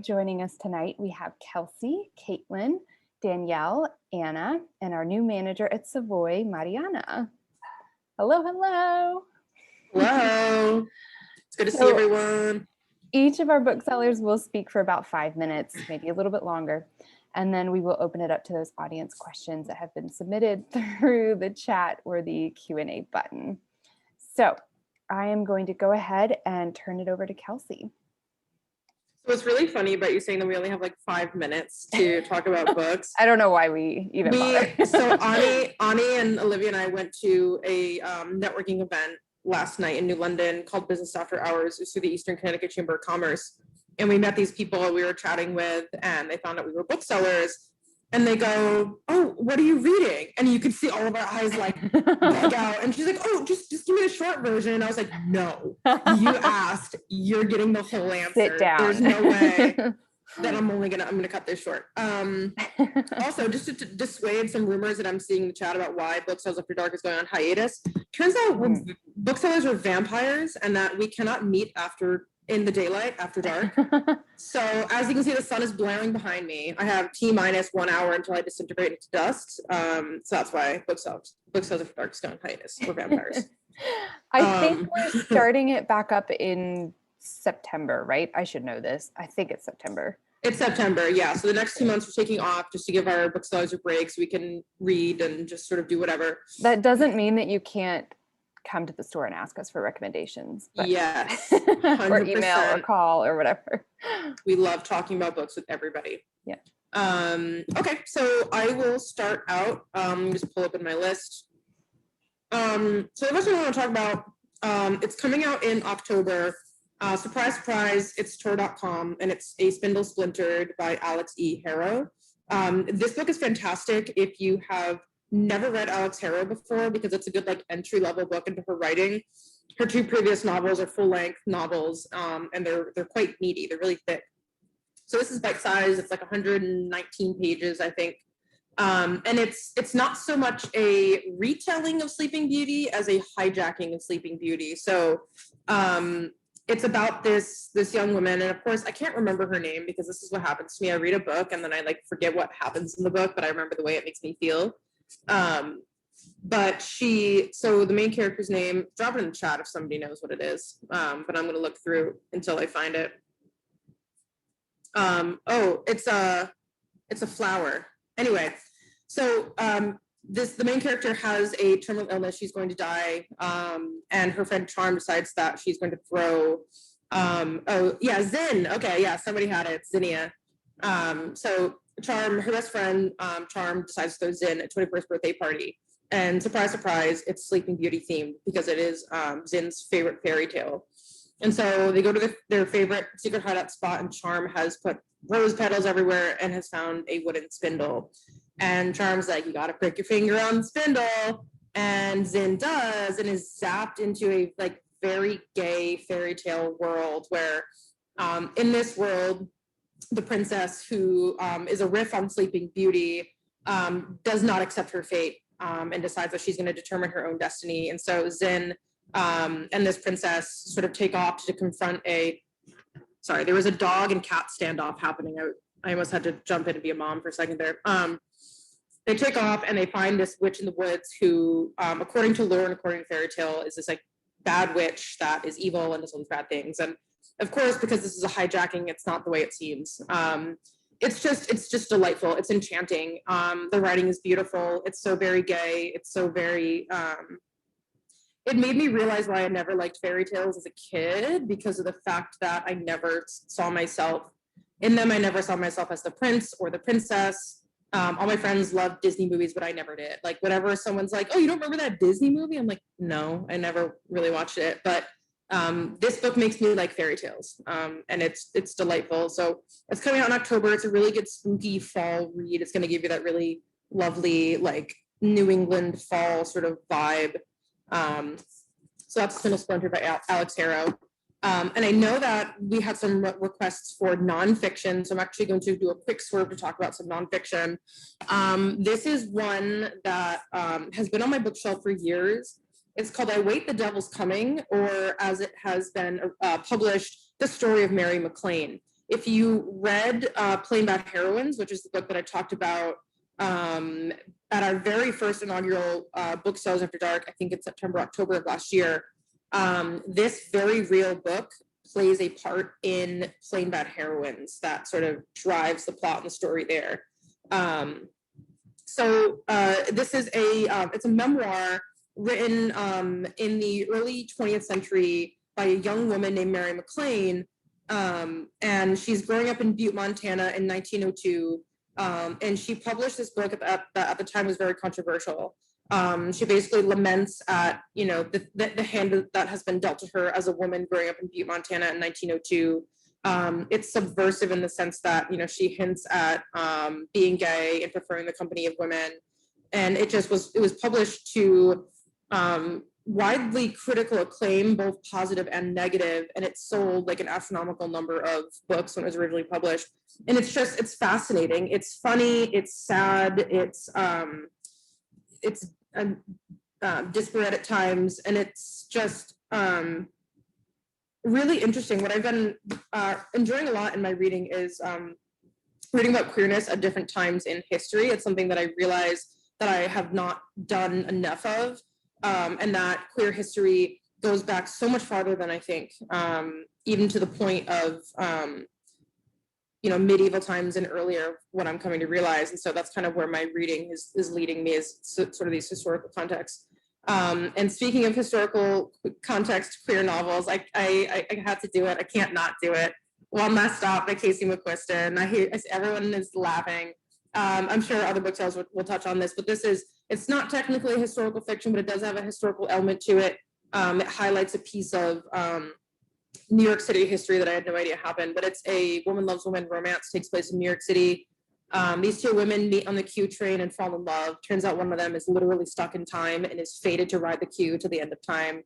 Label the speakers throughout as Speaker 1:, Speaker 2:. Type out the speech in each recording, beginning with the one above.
Speaker 1: joining us tonight, we have Kelsey, Caitlin, Danielle, Anna, and our new manager at Savoy, Mariana. Hello, hello.
Speaker 2: Hello. It's good to see everyone.
Speaker 1: Each of our booksellers will speak for about 5 minutes, maybe a little bit longer, and then we will open it up to those audience questions that have been submitted through the chat or the Q&A button. So I am going to go ahead and turn it over to Kelsey.
Speaker 2: So it's really funny about you saying that we only have like 5 minutes to talk about books.
Speaker 1: I don't know why we even bother.
Speaker 2: So Ani and Olivia and I went to a networking event last night in New London called Business After Hours. It was through the Eastern Connecticut Chamber of Commerce. And we met these people we were chatting with, and they found out we were booksellers. And they go, "Oh, what are you reading?" And you could see all of our eyes like bug out. And she's like, "Oh, just give me the short version." And I was like, "No, you asked, you're getting the whole answer.
Speaker 1: Sit down.
Speaker 2: There's no way that I'm gonna cut this short." Also, just to dissuade some rumors that I'm seeing in the chat about why Booksellers After Dark is going on hiatus. Turns out booksellers are vampires, and that we cannot meet in the daylight after dark. So as you can see, the sun is blaring behind me. I have T-1 hour until I disintegrate into dust. So that's why Booksellers After Dark is going on hiatus. We're vampires.
Speaker 1: I think we're starting it back up in September, right? I should know this. I think it's September.
Speaker 2: It's September, yeah. So the next 2 months we're taking off just to give our booksellers a break so we can read and just sort of do whatever.
Speaker 1: That doesn't mean that you can't come to the store and ask us for recommendations. But
Speaker 2: yes.
Speaker 1: or email or call or whatever.
Speaker 2: We love talking about books with everybody.
Speaker 1: Yeah.
Speaker 2: Okay, so I will start out. Just pull up in my list. So the first one I want to talk about, it's coming out in October. Surprise, surprise, it's Tor.com, and it's A Spindle Splintered by Alex E. Harrow. This book is fantastic if you have never read Alex Harrow before, because it's a good like entry-level book into her writing. Her 2 previous novels are full-length novels, and they're quite meaty. They're really thick. So this is bite-sized. It's like 119 pages, I think. And it's not so much a retelling of Sleeping Beauty as a hijacking of Sleeping Beauty. So it's about this young woman, and of course I can't remember her name because this is what happens to me. I read a book and then I like forget what happens in the book, but I remember the way it makes me feel. But so the main character's name, drop it in the chat if somebody knows what it is. But I'm gonna look through until I find it. Oh, it's a flower. Anyway, so the main character has a terminal illness. She's going to die, and her friend Charm decides that she's going to throw Zin. Okay, yeah, somebody had it. Zinnia. So Charm, her best friend, Charm decides to throw Zin a 21st birthday party, and surprise, surprise, it's Sleeping Beauty themed because it is Zin's favorite fairy tale. And so they go to their favorite secret hideout spot, and Charm has put rose petals everywhere and has found a wooden spindle. And Charm's like, "You gotta prick your finger on the spindle," and Zin does, and is zapped into a like very gay fairy tale world where, in this world, the princess, who is a riff on Sleeping Beauty, does not accept her fate and decides that she's going to determine her own destiny. And so Zin and this princess sort of take off to confront there was a dog and cat standoff happening. I almost had to jump in and be a mom for a second there. They take off and they find this witch in the woods who, according to lore and according to fairy tale, is this like bad witch that is evil and does all these bad things. And of course, because this is a hijacking, it's not the way it seems. It's just delightful. It's enchanting. The writing is beautiful. It's so very gay. It's so very, it made me realize why I never liked fairy tales as a kid, because of the fact that I never saw myself in them. I never saw myself as the prince or the princess. All my friends loved Disney movies, but I never did. Like whenever someone's like, "Oh, you don't remember that Disney movie?" I'm like, "No, I never really watched it." But this book makes me like fairy tales, and it's delightful. So it's coming out in October. It's a really good spooky fall read. It's going to give you that really lovely like New England fall sort of vibe. So that's Spindle Splintered by Alex Harrow. And I know that we had some requests for nonfiction, so I'm actually going to do a quick swerve to talk about some nonfiction. This is one that has been on my bookshelf for years. It's called I Wait, the Devil's Coming, or as it has been published, The Story of Mary MacLane. if you read Plain Bad Heroines, which is the book that I talked about at our very first inaugural Booksellers After Dark, I think it's September, October of last year, this very real book plays a part in Plain Bad Heroines that sort of drives the plot and the story there. This is it's a memoir written in the early 20th century by a young woman named Mary McLean, and she's growing up in Butte, Montana in 1902, and she published this book that at the time was very controversial. She basically laments at, the hand that has been dealt to her as a woman growing up in Butte, Montana in 1902. It's subversive in the sense that, she hints at being gay and preferring the company of women. And it was published to widely critical acclaim, both positive and negative, and it sold like an astronomical number of books when it was originally published. And it's fascinating. It's funny, it's sad, it's disparate at times, and it's just really interesting. What I've been enjoying a lot in my reading is reading about queerness at different times in history. It's something that I realize that I have not done enough of, and that queer history goes back so much farther than I think, even to the point of medieval times and earlier, what I'm coming to realize. And so that's kind of where my reading is leading me, is sort of these historical contexts. And speaking of historical context, queer novels, I had to do it. I can't not do it. One Last Stop by Casey McQuiston. Everyone is laughing. I'm sure other booksellers will touch on this, but it's not technically a historical fiction, but it does have a historical element to it. It highlights a piece of New York City history that I had no idea happened, but it's a woman loves woman romance, takes place in New York City. These two women meet on the Q train and fall in love. Turns out one of them is literally stuck in time and is fated to ride the Q to the end of time.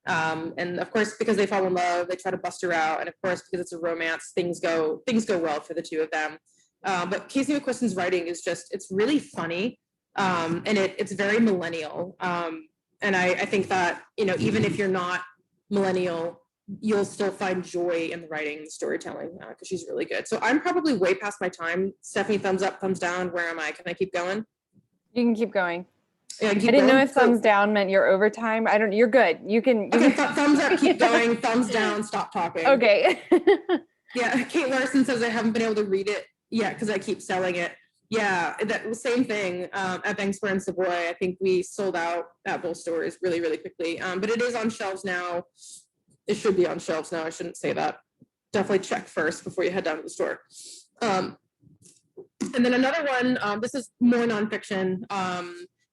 Speaker 2: And of course, because they fall in love, they try to bust her out. And of course, because it's a romance, things go well for the two of them. But Casey McQuiston's writing is it's really funny, and it's very millennial. And I think that, even if you're not millennial, you'll still find joy in the writing and the storytelling, because she's really good. So I'm probably way past my time. Stephanie, thumbs up, thumbs down. Where am I? Can I keep going?
Speaker 1: You can keep going.
Speaker 2: Yeah,
Speaker 1: I didn't know if thumbs down meant you're overtime. You're good. You can.
Speaker 2: Okay, thumbs up, keep going. Thumbs down, stop talking.
Speaker 1: Okay.
Speaker 2: Yeah, Kate Larson says I haven't been able to read it yet because I keep selling it. Yeah, that same thing at Bank Square and Savoy. I think we sold out at both stores really, really quickly. But it is on shelves now. It should be on shelves now. I shouldn't say that. Definitely check first before you head down to the store. And then another one, this is more nonfiction.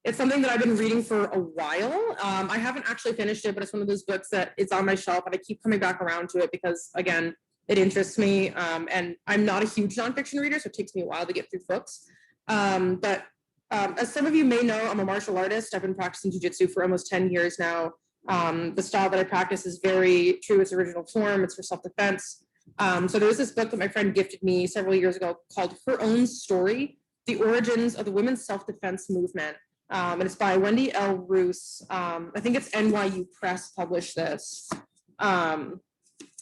Speaker 2: It's something that I've been reading for a while. I haven't actually finished it, but it's one of those books that is on my shelf and I keep coming back around to it because, again, it interests me. And I'm not a huge nonfiction reader, so it takes me a while to get through books. But as some of you may know, I'm a martial artist. I've been practicing jiu-jitsu for almost 10 years now. The style that I practice is very true to its original form. It's for self-defense. So there was this book that my friend gifted me several years ago called Her Own Story, The Origins of the Women's Self-Defense Movement. And it's by Wendy L. Roos. I think it's NYU Press published this.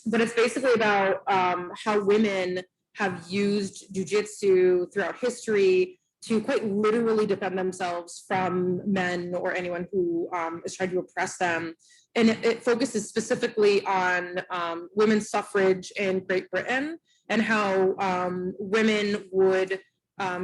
Speaker 2: But it's basically about how women have used jiu-jitsu throughout history to quite literally defend themselves from men or anyone who is trying to oppress them. And it focuses specifically on women's suffrage in Great Britain and how women would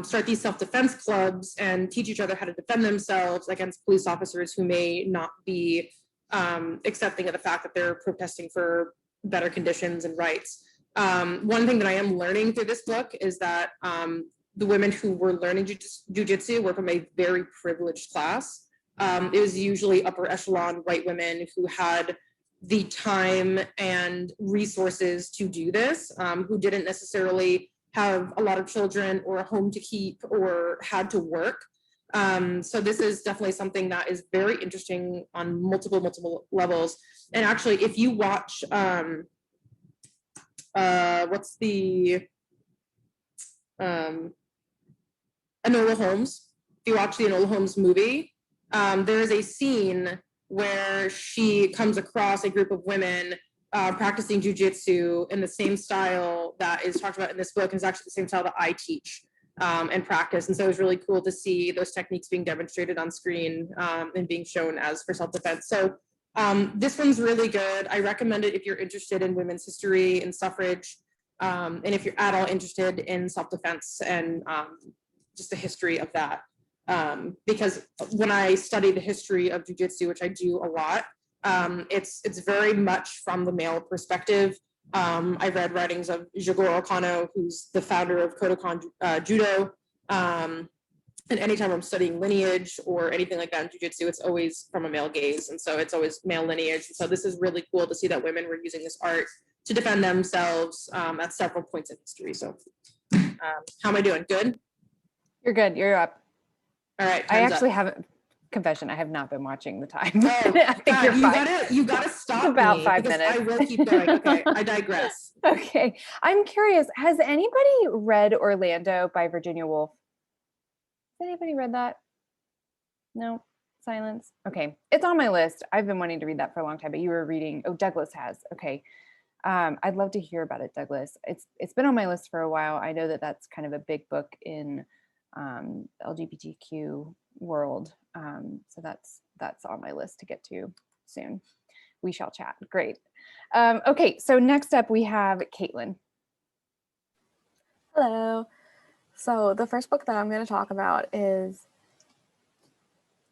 Speaker 2: start these self-defense clubs and teach each other how to defend themselves against police officers who may not be accepting of the fact that they're protesting for better conditions and rights. One thing that I am learning through this book is that the women who were learning jiu-jitsu were from a very privileged class. It was usually upper echelon white women who had the time and resources to do this, who didn't necessarily have a lot of children or a home to keep or had to work. So this is definitely something that is very interesting on multiple levels. And actually, if you watch, what's the, Enola Holmes, if you watch the Enola Holmes movie, there is a scene where she comes across a group of women practicing jujitsu in the same style that is talked about in this book, and is actually the same style that I teach and practice. And so it was really cool to see those techniques being demonstrated on screen and being shown as for self-defense. So this one's really good. I recommend it if you're interested in women's history and suffrage, and if you're at all interested in self-defense and just the history of that. Because when I study the history of jujitsu, which I do a lot, it's very much from the male perspective. I've read writings of Jigoro Kano, who's the founder of Kodokan Judo. And anytime I'm studying lineage or anything like that in jujitsu, it's always from a male gaze. And so it's always male lineage. And so this is really cool to see that women were using this art to defend themselves at several points in history. So how am I doing? Good?
Speaker 1: You're good. You're up.
Speaker 2: All right.
Speaker 1: I actually haven't, confession, I have not been watching the time.
Speaker 2: Oh,
Speaker 1: I think
Speaker 2: God,
Speaker 1: you're fine.
Speaker 2: You gotta stop
Speaker 1: about
Speaker 2: me
Speaker 1: 5
Speaker 2: because
Speaker 1: minutes.
Speaker 2: I will keep going. Okay, I digress.
Speaker 1: Okay. I'm curious, has anybody read Orlando by Virginia Woolf? Has anybody read that? No? Silence? Okay. It's on my list. I've been wanting to read that for a long time, but you were reading, oh, Douglas has. Okay. I'd love to hear about it, Douglas. It's been on my list for a while. I know that that's kind of a big book in LGBTQ world. So that's on my list to get to soon. We shall chat. Great. Okay, so next up we have Caitlin.
Speaker 3: Hello. So the first book that I'm going to talk about is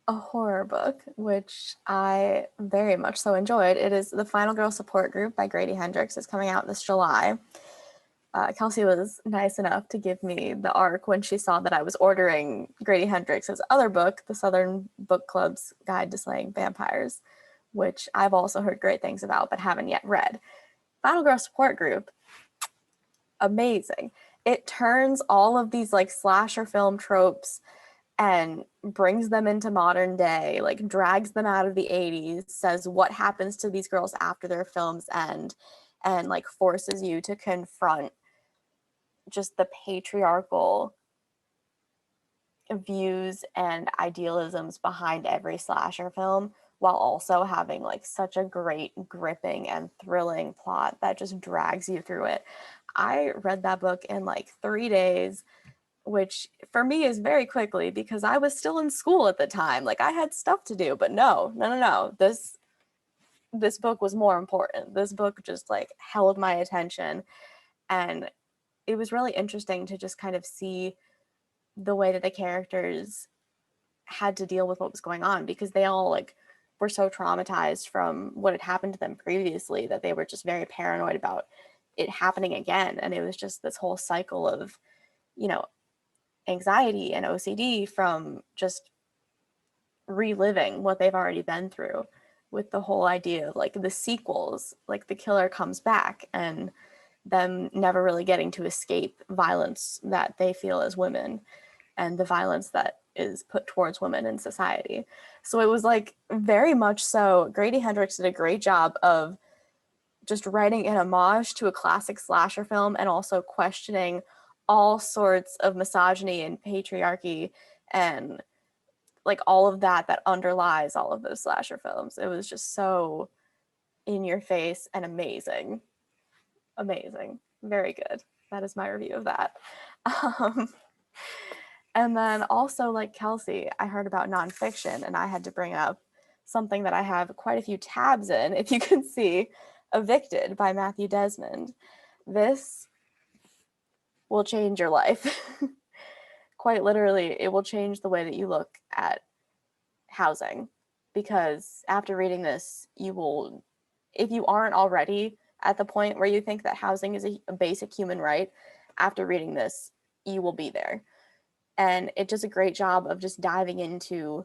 Speaker 3: a horror book, which I very much so enjoyed. It is The Final Girl Support Group by Grady Hendrix. It's coming out this July. Kelsey was nice enough to give me the ARC when she saw that I was ordering Grady Hendrix's other book, The Southern Book Club's Guide to Slaying Vampires, which I've also heard great things about but haven't yet read. Final Girl Support Group, amazing. It turns all of these like slasher film tropes and brings them into modern day, like drags them out of the 80s, says what happens to these girls after their films end, and like forces you to confront just the patriarchal views and idealisms behind every slasher film, while also having like such a great, gripping and thrilling plot that just drags you through it. I read that book in like 3 days, which for me is very quickly because I was still in school at the time. Like I had stuff to do, but no. This book was more important. This book just like held my attention, and it was really interesting to just kind of see the way that the characters had to deal with what was going on, because they all like were so traumatized from what had happened to them previously that they were just very paranoid about it happening again. And it was just this whole cycle of, you know, anxiety and OCD from just reliving what they've already been through, with the whole idea of like the sequels, like the killer comes back and them never really getting to escape violence that they feel as women and the violence that is put towards women in society. So it was like very much so, Grady Hendrix did a great job of just writing an homage to a classic slasher film and also questioning all sorts of misogyny and patriarchy and like all of that underlies all of those slasher films. It was just so in your face and amazing. Amazing. Very good. That is my review of that. And then also, like Kelsey, I heard about nonfiction and I had to bring up something that I have quite a few tabs in, if you can see, Evicted by Matthew Desmond. This will change your life. Quite literally, it will change the way that you look at housing, because after reading this, you will, if you aren't already at the point where you think that housing is a basic human right, after reading this, you will be there. And it does a great job of just diving into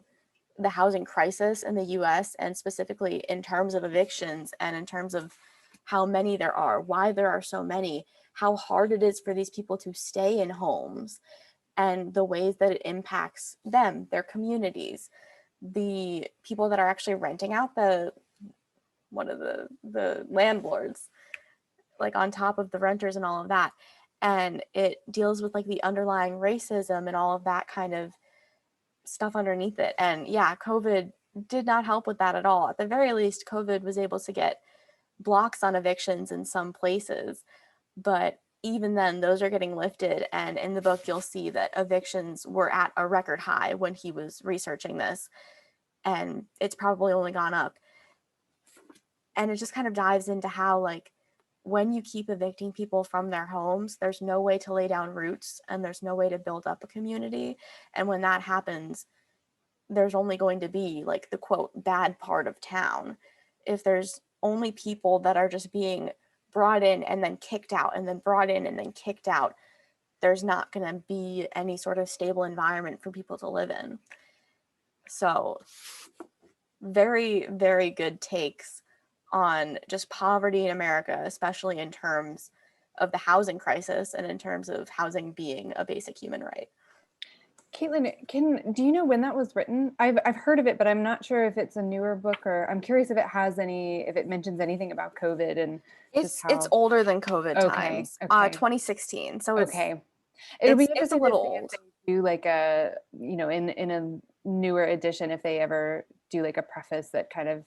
Speaker 3: the housing crisis in the US, and specifically in terms of evictions and in terms of how many there are, why there are so many, how hard it is for these people to stay in homes, and the ways that it impacts them, their communities, the people that are actually renting out the landlords, like on top of the renters and all of that. And it deals with like the underlying racism and all of that kind of stuff underneath it. And yeah, COVID did not help with that at all. At the very least, COVID was able to get blocks on evictions in some places, but even then those are getting lifted. And in the book, you'll see that evictions were at a record high when he was researching this, and it's probably only gone up. And it just kind of dives into how, like, when you keep evicting people from their homes, there's no way to lay down roots and there's no way to build up a community. And when that happens, there's only going to be, like, the quote bad part of town. If there's only people that are just being brought in and then kicked out and then brought in and then kicked out, there's not going to be any sort of stable environment for people to live in. So very, very good takes on just poverty in America, especially in terms of the housing crisis and in terms of housing being a basic human right.
Speaker 1: Caitlin, do you know when that was written? I've heard of it, but I'm not sure if it's a newer book, or I'm curious if it mentions anything about COVID and
Speaker 3: it's older than COVID times.
Speaker 1: Okay.
Speaker 3: 2016. So it's
Speaker 1: okay. It'll be
Speaker 3: it's a little old.
Speaker 1: Do like a, you know, in a newer edition, if they ever do like a preface that kind of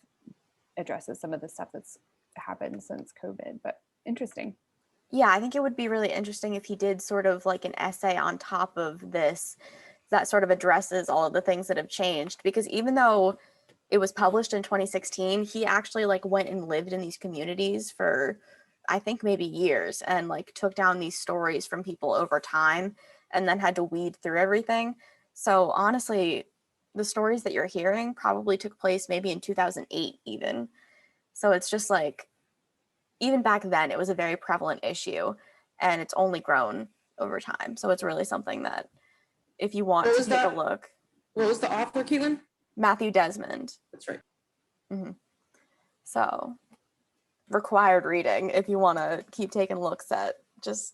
Speaker 1: addresses some of the stuff that's happened since COVID, but interesting.
Speaker 3: Yeah, I think it would be really interesting if he did sort of like an essay on top of this that sort of addresses all of the things that have changed, because even though it was published in 2016, he actually like went and lived in these communities for, I think, maybe years, and like took down these stories from people over time and then had to weed through everything. So honestly, the stories that you're hearing probably took place maybe in 2008 even. So it's just like, even back then it was a very prevalent issue, and it's only grown over time. So it's really something that, if you want to take a look.
Speaker 2: What was the author, Caitlin?
Speaker 3: Matthew Desmond.
Speaker 2: That's right.
Speaker 3: Mm-hmm. So required reading if you want to keep taking looks at just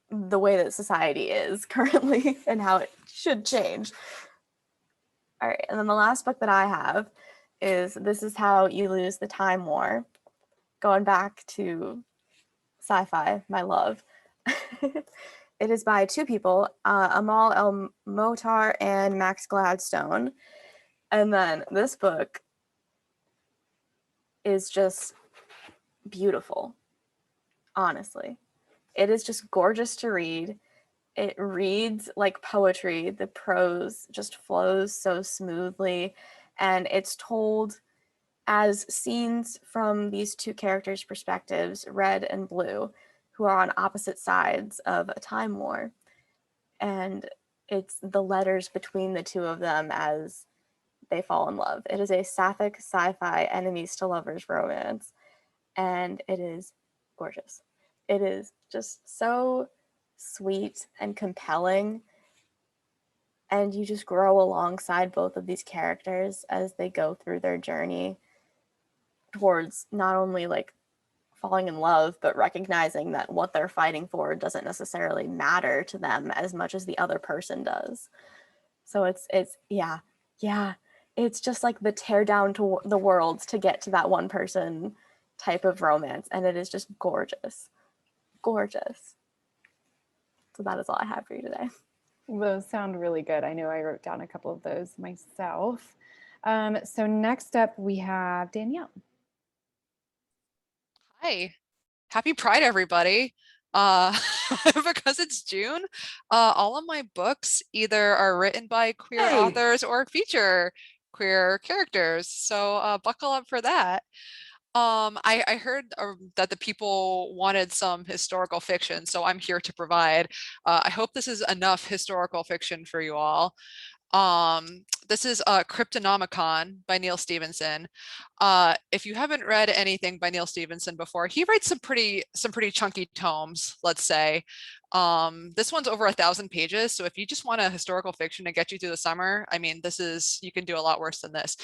Speaker 3: the way that society is currently and how it should change. All right, and then the last book that I have is This Is How You Lose the Time War. Going back to sci-fi, my love. It is by two people, Amal El-Mohtar and Max Gladstone. And then this book is just beautiful, honestly. It is just gorgeous to read. It reads like poetry. The prose just flows so smoothly, and it's told as scenes from these two characters' perspectives, Red and Blue, who are on opposite sides of a time war. And it's the letters between the two of them as they fall in love. It is a sapphic sci-fi enemies to lovers romance, and it is gorgeous. It is just so sweet and compelling, and you just grow alongside both of these characters as they go through their journey towards not only like falling in love, but recognizing that what they're fighting for doesn't necessarily matter to them as much as the other person does. So it's it's just like the tear down to the world to get to that one person type of romance, and it is just gorgeous. So that is all I have for you today.
Speaker 1: Those sound really good. I know I wrote down a couple of those myself. So next up we have Danielle.
Speaker 4: Hi, happy Pride, everybody. Because it's June, all of my books either are written by queer authors or feature queer characters. So buckle up for that. I heard that the people wanted some historical fiction, so I'm here to provide. I hope this is enough historical fiction for you all. This is Cryptonomicon by Neil Stephenson. If you haven't read anything by Neil Stephenson before, he writes some pretty chunky tomes, let's say. This one's over 1,000 pages, so if you just want a historical fiction to get you through the summer, I mean, you can do a lot worse than this.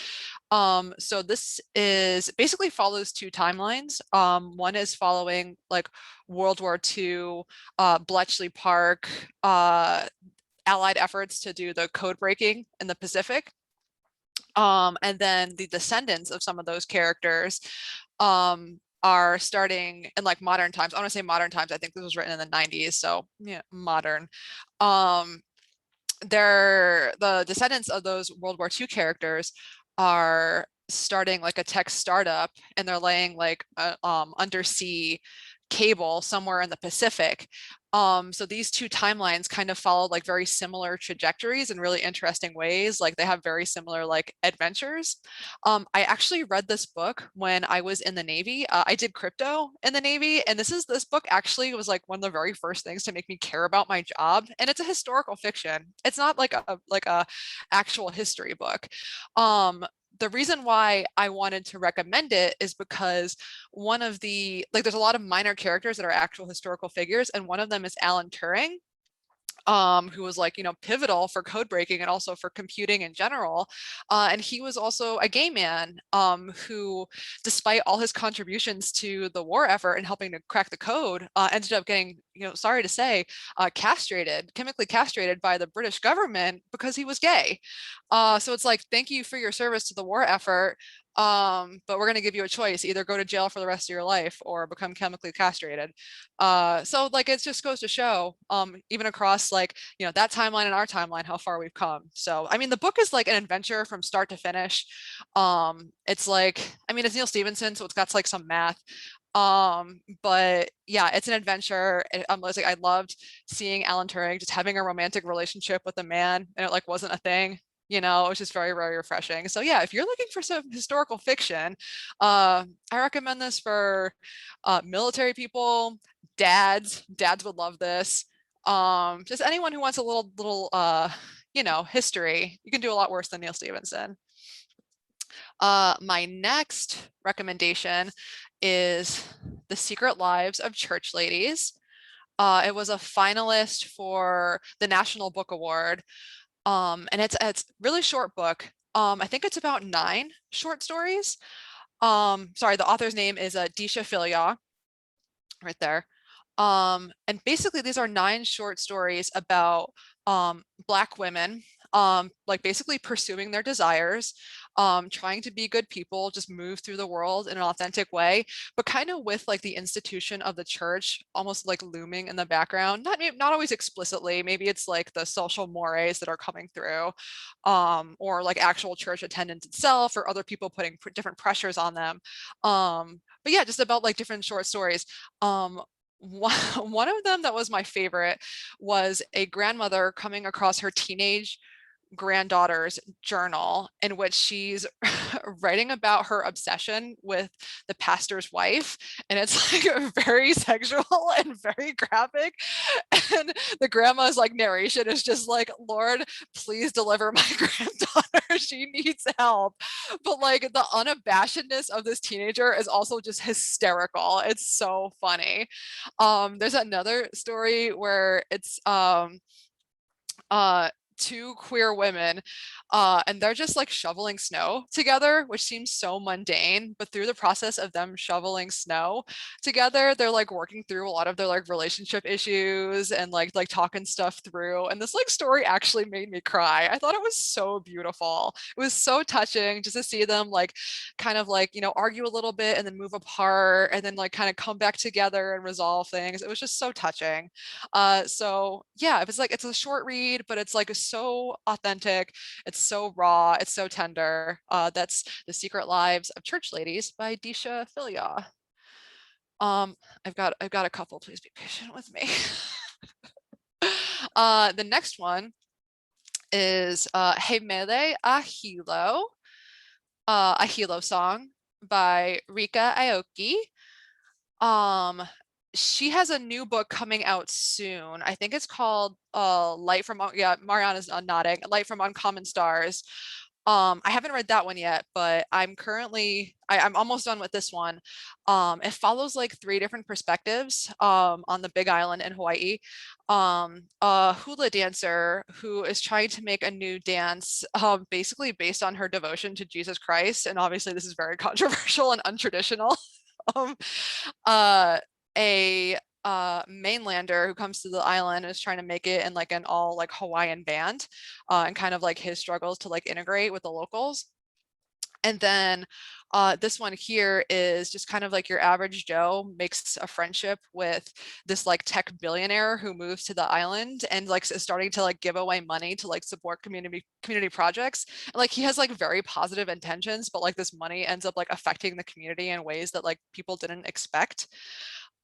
Speaker 4: So this is basically follows two timelines. One is following like World War II, Bletchley Park, Allied efforts to do the code breaking in the Pacific. And then the descendants of some of those characters are starting in like modern times. I want to say modern times. I think this was written in the 90s, so yeah, modern. They're the descendants of those World War II characters are starting like a tech startup, and they're laying like undersea cable somewhere in the Pacific. So these two timelines kind of followed like very similar trajectories in really interesting ways. Like they have very similar like adventures. I actually read this book when I was in the Navy. I did crypto in the Navy, and this book actually was like one of the very first things to make me care about my job. And it's a historical fiction. It's not like a actual history book. The reason why I wanted to recommend it is because one of the, like, there's a lot of minor characters that are actual historical figures, and one of them is Alan Turing, who was like, pivotal for code breaking and also for computing in general. And he was also a gay man who, despite all his contributions to the war effort and helping to crack the code, ended up getting, sorry to say, chemically castrated by the British government because he was gay. So it's like, thank you for your service to the war effort. But we're going to give you a choice: either go to jail for the rest of your life or become chemically castrated. So like, it just goes to show, even across like, that timeline and our timeline, how far we've come. So, I mean, the book is like an adventure from start to finish. It's like, I mean, it's Neil Stephenson, so it's got like some math. But yeah, it's an adventure. I loved seeing Alan Turing just having a romantic relationship with a man, and it like wasn't a thing. It was just very, very refreshing. So yeah, if you're looking for some historical fiction, I recommend this for military people, dads. Dads would love this. Just anyone who wants a little history. You can do a lot worse than Neil Stephenson. My next recommendation is The Secret Lives of Church Ladies. It was a finalist for the National Book Award. And it's a really short book. I think it's about 9 short stories. Sorry, the author's name is Disha Filya, right there. And basically these are 9 short stories about Black women, like basically pursuing their desires, trying to be good people, just move through the world in an authentic way, but kind of with like the institution of the church almost like looming in the background. Not always explicitly, maybe it's like the social mores that are coming through, or like actual church attendance itself, or other people putting different pressures on them. But yeah, just about like different short stories. One of them that was my favorite was a grandmother coming across her teenage granddaughter's journal, in which she's writing about her obsession with the pastor's wife, and it's like very sexual and very graphic, and the grandma's like narration is just like, Lord, please deliver my granddaughter, she needs help. But like the unabashedness of this teenager is also just hysterical. It's so funny. There's another story where it's 2 queer women, and they're just like shoveling snow together, which seems so mundane, but through the process of them shoveling snow together, they're like working through a lot of their like relationship issues and like talking stuff through. And this like story actually made me cry. I thought it was so beautiful. It was so touching just to see them like kind of like, argue a little bit and then move apart and then like kind of come back together and resolve things. It was just so touching. So yeah, it's a short read, but it's like so authentic, it's so raw, it's so tender. That's The Secret Lives of Church Ladies by Disha Filya. I've got a couple, please be patient with me. The next one is Hemele Ahilo, a Hilo song by Rika Aoki. She has a new book coming out soon. I think it's called Light from, Mariana's nodding, Light from Uncommon Stars. I haven't read that one yet, but I'm almost done with this one. It follows like 3 different perspectives on the Big Island in Hawaii. A hula dancer who is trying to make a new dance, basically based on her devotion to Jesus Christ. And obviously this is very controversial and untraditional. A mainlander who comes to the island and is trying to make it in like an all like Hawaiian band, and kind of like his struggles to like integrate with the locals. And then this one here is just kind of like your average Joe makes a friendship with this like tech billionaire who moves to the island and like is starting to like give away money to like support community projects. And like he has like very positive intentions, but like this money ends up like affecting the community in ways that like people didn't expect.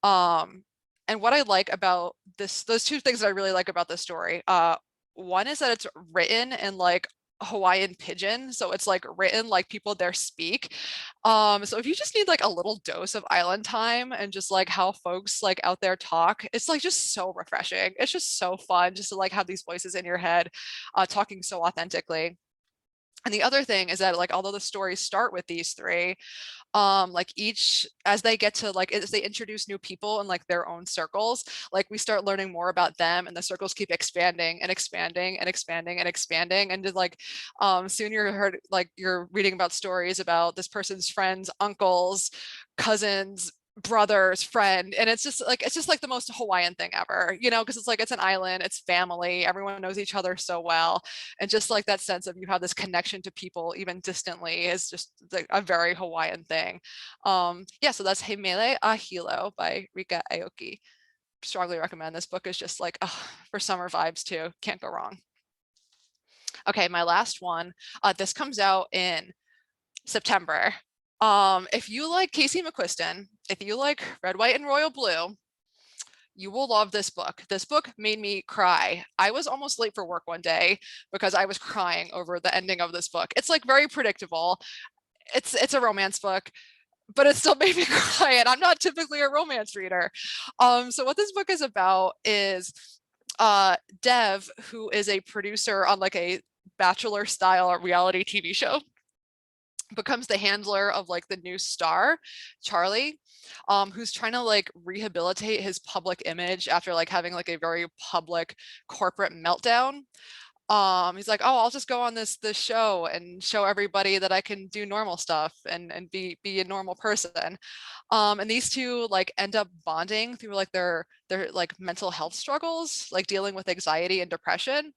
Speaker 4: And what I like about this, those two things that I really like about this story, one is that it's written in like Hawaiian pidgin, so it's like written like people there speak. So if you just need like a little dose of island time and just like how folks like out there talk, it's like just so refreshing. It's just so fun just to like have these voices in your head talking so authentically. And the other thing is that like although the stories start with these three, like each as they get to like as they introduce new people in like their own circles, like we start learning more about them and the circles keep expanding and expanding and expanding and expanding, and just like soon you're reading about stories about this person's friends, uncles, cousins, brothers, friend, and it's just like the most Hawaiian thing ever, you know, because it's like it's an island, it's family, everyone knows each other so well, and just like that sense of you have this connection to people even distantly is just like a very Hawaiian thing. Yeah, so that's Hemele a Hilo by Rika Aoki. Strongly recommend. This book is just like for summer vibes too, can't go wrong. Okay, my last one, this comes out in September. If you like Casey McQuiston, if you like Red, White, and Royal Blue, you will love this book. This book made me cry. I was almost late for work one day because I was crying over the ending of this book. It's like very predictable. It's a romance book, but it still made me cry, and I'm not typically a romance reader. So what this book is about is Dev, who is a producer on like a Bachelor style reality TV show, becomes the handler of like the new star, Charlie, who's trying to like rehabilitate his public image after like having like a very public corporate meltdown. He's like, oh, I'll just go on this show and show everybody that I can do normal stuff and be a normal person. And these two like end up bonding through like their like mental health struggles, like dealing with anxiety and depression.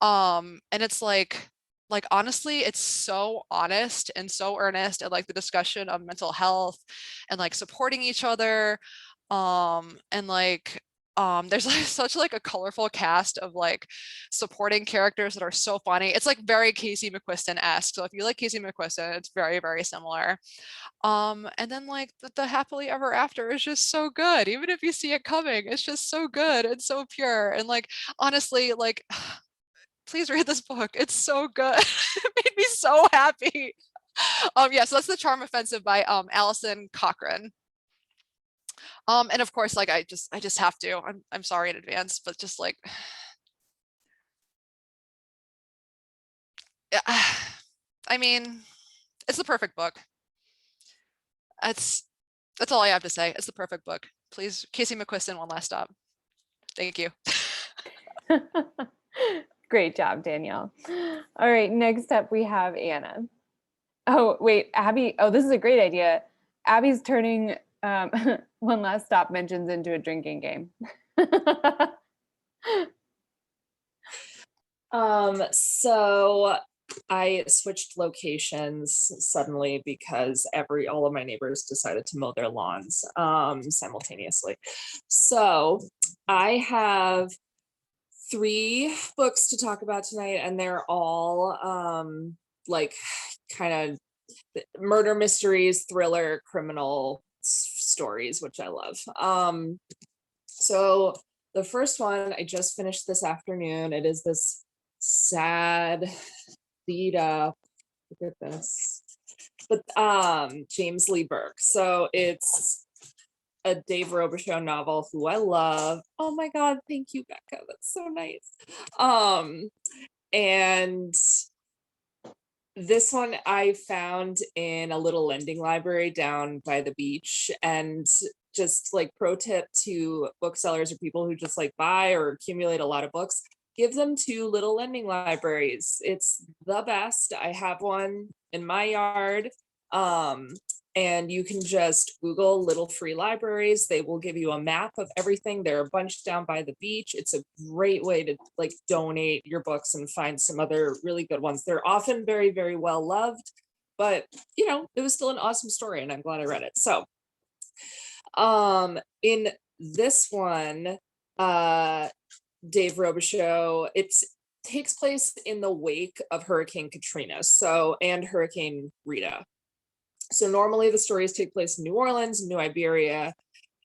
Speaker 4: And it's like honestly, it's so honest and so earnest, and like the discussion of mental health and like supporting each other. And like there's like such like a colorful cast of like supporting characters that are so funny. It's like very Casey McQuiston-esque. So if you like Casey McQuiston, it's very, very similar. And then like the happily ever after is just so good. Even if you see it coming, it's just so good and so pure. And like honestly, like please read this book. It's so good. It made me so happy. Yeah, so that's The Charm Offensive by Alison Cochrane. And of course, like I just have to. I'm sorry in advance, but just like I mean, it's the perfect book. That's all I have to say. It's the perfect book. Please, Casey McQuiston, one last stop. Thank you.
Speaker 1: Great job, Danielle. All right, next up we have Anna. Oh, wait, Abby. Oh, this is a great idea. Abby's turning One Last Stop mentions into a drinking game.
Speaker 5: So I switched locations suddenly because all of my neighbors decided to mow their lawns simultaneously. So I have 3 books to talk about tonight, and they're all like kind of murder mysteries, thriller, criminal stories, which I love. So the first one I just finished this afternoon. It is this sad beat up, look at this, but James Lee Burke. So it's a Dave Robichaux novel who I love. Oh my God, thank you, Becca. That's so nice. And this one I found in a little lending library down by the beach, and just like pro tip to booksellers or people who just like buy or accumulate a lot of books, give them to little lending libraries. It's the best. I have one in my yard. And you can just Google little free libraries. They will give you a map of everything. They're a bunch down by the beach. It's a great way to like donate your books and find some other really good ones. They're often very, very well loved, but you know, it was still an awesome story and I'm glad I read it. So in this one, Dave Robichaux, it takes place in the wake of Hurricane Katrina, and Hurricane Rita. So normally the stories take place in New Orleans, New Iberia,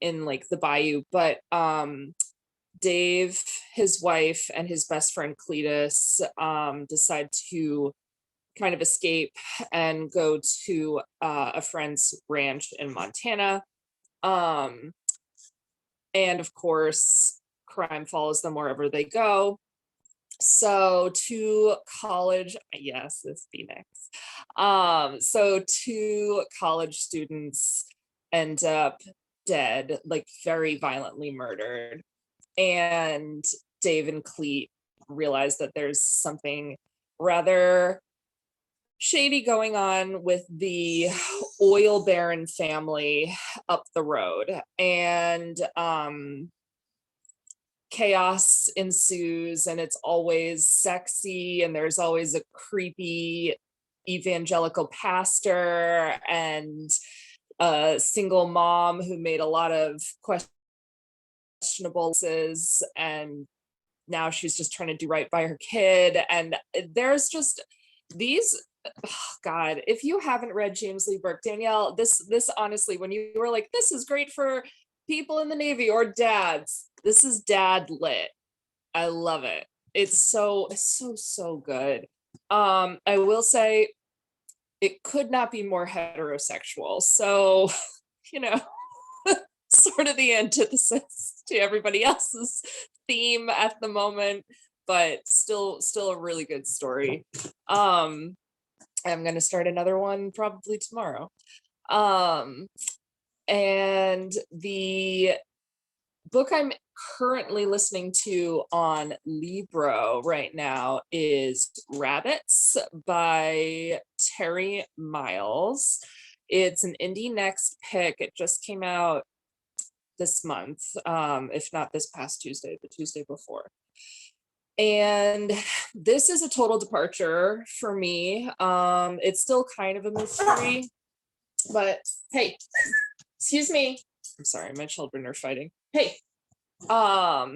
Speaker 5: in like the bayou, but Dave, his wife, and his best friend Cletus decide to kind of escape and go to a friend's ranch in Montana. And of course, crime follows them wherever they go. So two college, yes, this Phoenix. So two college students end up dead, like very violently murdered. And Dave and Cleet realize that there's something rather shady going on with the oil baron family up the road. And chaos ensues, and it's always sexy, and there's always a creepy evangelical pastor and a single mom who made a lot of questionable choices, and now she's just trying to do right by her kid. And there's just these, oh God, if you haven't read James Lee Burke, Danielle, this honestly, when you were like, this is great for people in the Navy or dads, this is dad lit. I love it. It's so good. I will say it could not be more heterosexual. So, you know, sort of the antithesis to everybody else's theme at the moment, but still a really good story. I'm going to start another one probably tomorrow. And the book I'm currently listening to on Libro right now is Rabbits by Terry Miles. It's an indie next pick. It just came out this month, if not this past Tuesday, the Tuesday before. And this is a total departure for me. It's still kind of a mystery, but hey, excuse me. I'm sorry, my children are fighting. Hey. But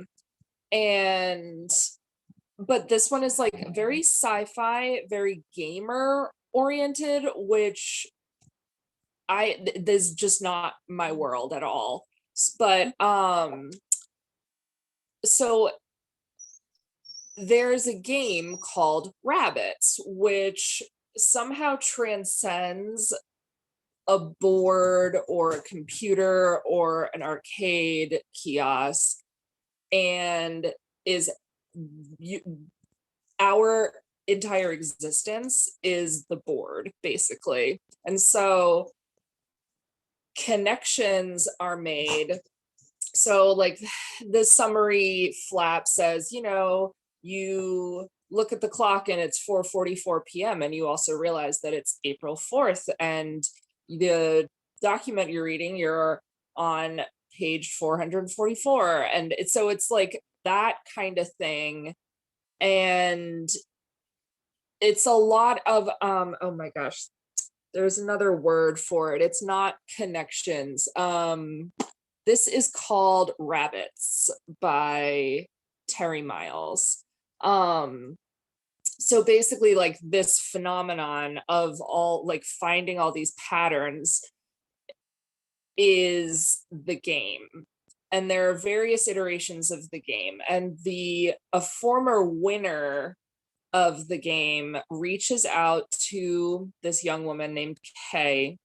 Speaker 5: this one is like very sci-fi, very gamer oriented, which this is just not my world at all. But so there's a game called Rabbits, which somehow transcends a board or a computer or an arcade kiosk, and is our entire existence is the board, basically. And so connections are made. So like the summary flap says, you know, you look at the clock and it's 4:44 p.m. and you also realize that it's April 4th, and the document you're reading, you're on page 444. And it's like that kind of thing. And it's a lot of, oh my gosh, there's another word for it. It's not connections. This is called Rabbits by Terry Miles. So basically like this phenomenon of all like finding all these patterns is the game. And there are various iterations of the game. And a former winner of the game reaches out to this young woman named Kay,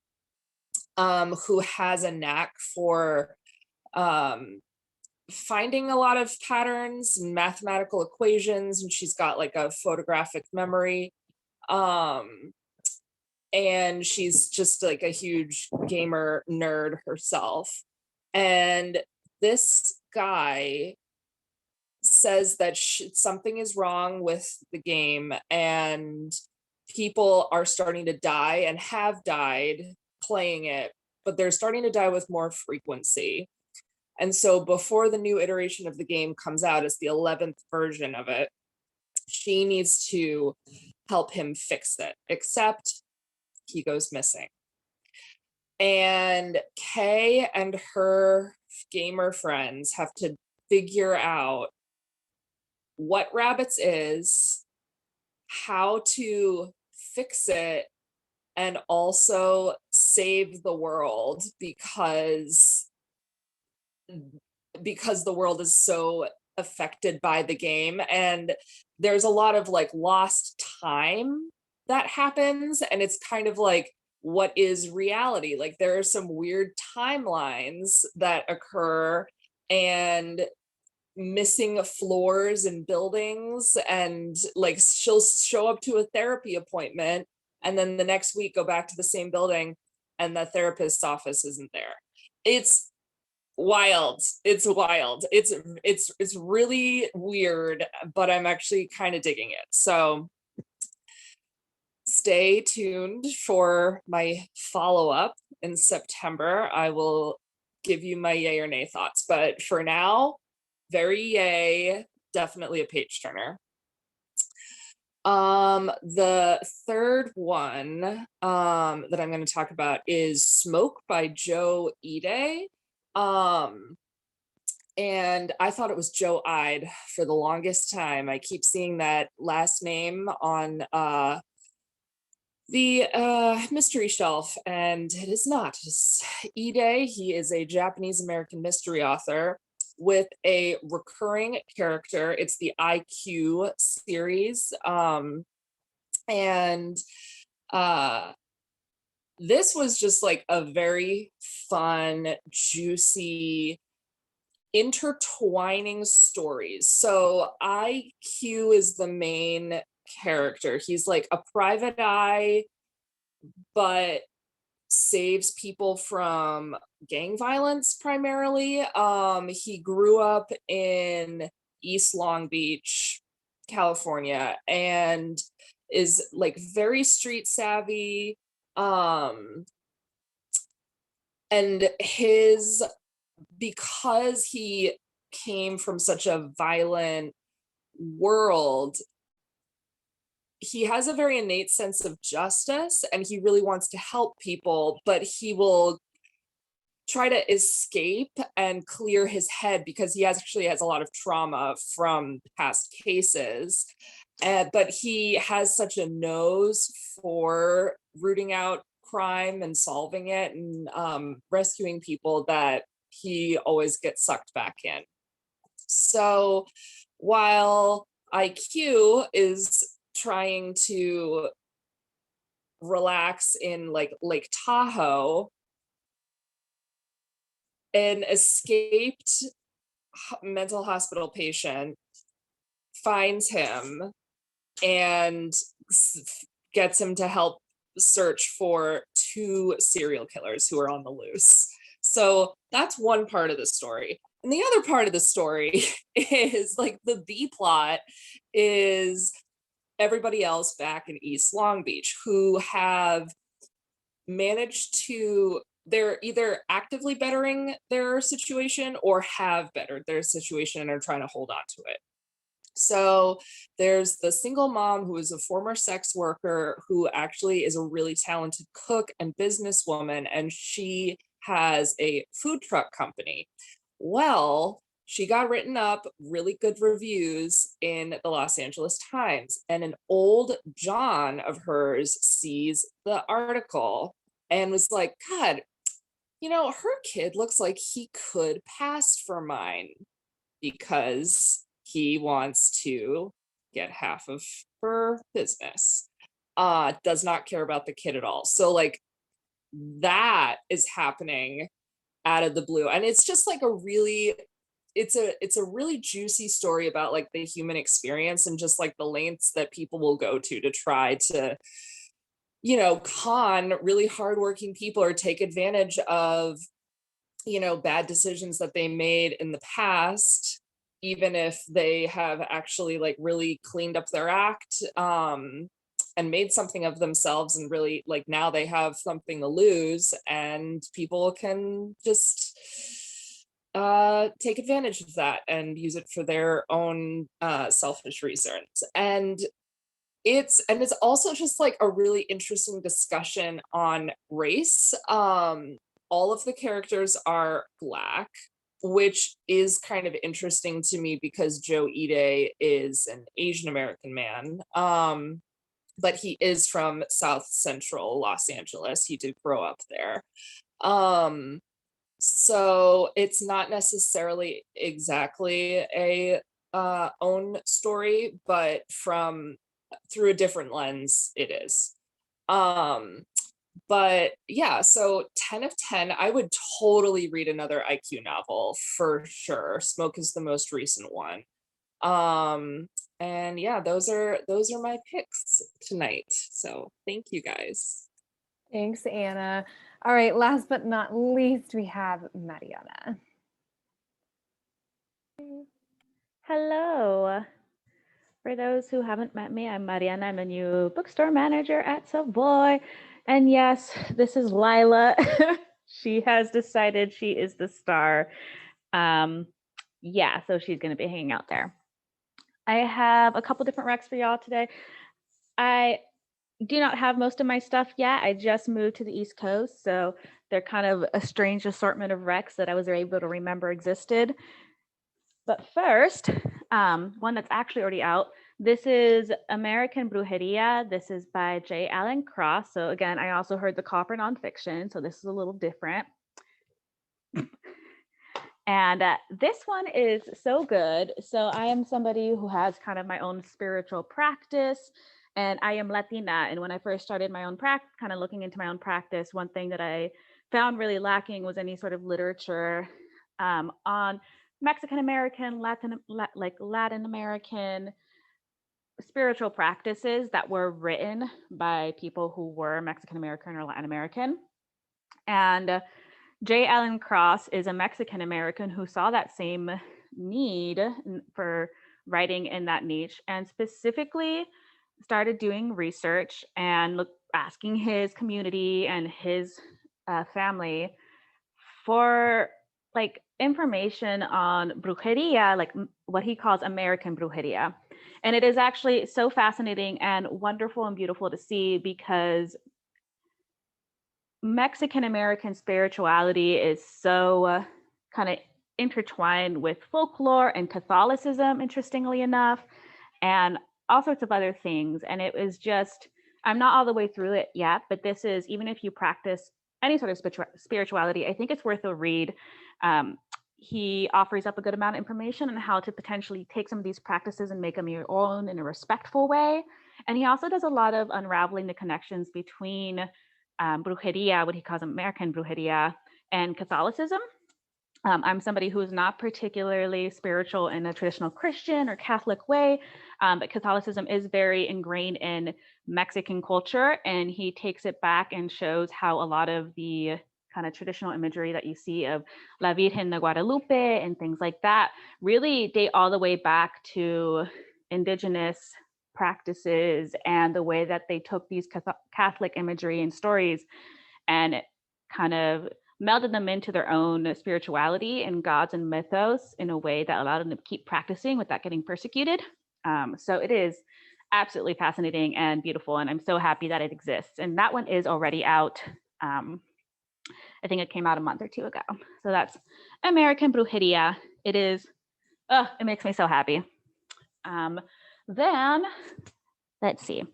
Speaker 5: who has a knack for finding a lot of patterns and mathematical equations, and she's got like a photographic memory. And she's just like a huge gamer nerd herself. And this guy says that something is wrong with the game, and people are starting to die and have died playing it, but they're starting to die with more frequency. And so before the new iteration of the game comes out, as the 11th version of it, she needs to help him fix it. Except he goes missing. And Kay and her gamer friends have to figure out what Rabbits is, how to fix it, and also save the world because the world is so affected by the game. And there's a lot of like lost time that happens, and it's kind of like, what is reality? Like there are some weird timelines that occur, and missing floors and buildings, and like she'll show up to a therapy appointment and then the next week go back to the same building and the therapist's office isn't there. It's wild. It's wild. It's really weird, but I'm actually kind of digging it. So stay tuned for my follow-up in September. I will give you my yay or nay thoughts, but for now, very yay, definitely a page turner. The third one that I'm going to talk about is Smoke by Joe Ide. And I thought it was Joe Ide for the longest time. I keep seeing that last name on the mystery shelf, and it is not. It's Ide. He is a Japanese American mystery author with a recurring character. It's the IQ series. And this was just like a very fun, juicy, intertwining stories. So IQ is the main character. He's like a private eye, but saves people from gang violence primarily. He grew up in East Long Beach, California, and is like very street savvy. And because he came from such a violent world, he has a very innate sense of justice and he really wants to help people, but he will try to escape and clear his head because he actually has a lot of trauma from past cases. But he has such a nose for rooting out crime and solving it and rescuing people that he always gets sucked back in. So while IQ is trying to relax in like Lake Tahoe, an escaped mental hospital patient finds him and gets him to help search for 2 serial killers who are on the loose. So that's one part of the story. And the other part of the story is like the B plot is everybody else back in East Long Beach who have managed to, they're either actively bettering their situation or have bettered their situation and are trying to hold on to it. So there's the single mom who is a former sex worker who actually is a really talented cook and businesswoman, and she has a food truck company. Well, she got written up really good reviews in the Los Angeles Times, and an old John of hers sees the article and was like, God, you know, her kid looks like he could pass for mine because he wants to get half of her business. Does not care about the kid at all. So like that is happening out of the blue. And it's just like a really, it's a really juicy story about like the human experience and just like the lengths that people will go to try to, you know, con really hardworking people or take advantage of, you know, bad decisions that they made in the past, even if they have actually like really cleaned up their act and made something of themselves, and really like now they have something to lose and people can just take advantage of that and use it for their own selfish reasons. And it's also just like a really interesting discussion on race. All of the characters are Black, which is kind of interesting to me because Joe Ide is an Asian American man. But he is from South Central Los Angeles. He did grow up there. So it's not necessarily exactly a own story, but through a different lens, it is. But yeah, so 10 of 10, I would totally read another IQ novel for sure. Smoke is the most recent one. And yeah, those are my picks tonight. So thank you guys.
Speaker 1: Thanks, Anna. All right, last but not least, we have Mariana.
Speaker 6: Hello. For those who haven't met me, I'm Mariana. I'm a new bookstore manager at Savoy. And yes, this is Lila. She has decided she is the star. Yeah, so she's going to be hanging out there. I have a couple different recs for y'all today. I do not have most of my stuff yet. I just moved to the East Coast, so they're kind of a strange assortment of recs that I was able to remember existed. But first, one that's actually already out. This is American Brujeria. This is by J. Allen Cross. So again, I also heard the call for nonfiction, so this is a little different. And this one is so good. So I am somebody who has kind of my own spiritual practice, and I am Latina. And when I first started my own practice, kind of looking into my own practice, one thing that I found really lacking was any sort of literature on Mexican American, Latin American spiritual practices that were written by people who were Mexican American or Latin American. And J. Allen Cross is a Mexican American who saw that same need for writing in that niche and specifically started doing research and asking his community and his family for like information on brujeria, like what he calls American brujeria. And it is actually so fascinating and wonderful and beautiful to see because Mexican American spirituality is so kind of intertwined with folklore and Catholicism, interestingly enough, and all sorts of other things. And it was just, I'm not all the way through it yet, but this is, even if you practice any sort of spirituality, I think it's worth a read. He offers up a good amount of information on how to potentially take some of these practices and make them your own in a respectful way. And he also does a lot of unraveling the connections between brujeria, what he calls American brujeria, and Catholicism. I'm somebody who is not particularly spiritual in a traditional Christian or Catholic way, but Catholicism is very ingrained in Mexican culture, and he takes it back and shows how a lot of the kind of traditional imagery that you see of La Virgen de Guadalupe and things like that really date all the way back to indigenous practices and the way that they took these Catholic imagery and stories and kind of melded them into their own spirituality and gods and mythos in a way that allowed them to keep practicing without getting persecuted. So it is absolutely fascinating and beautiful, and I'm so happy that it exists. And that one is already out. I think it came out a month or two ago. So that's American Brujeria. It is, it makes me so happy. Then, let's see.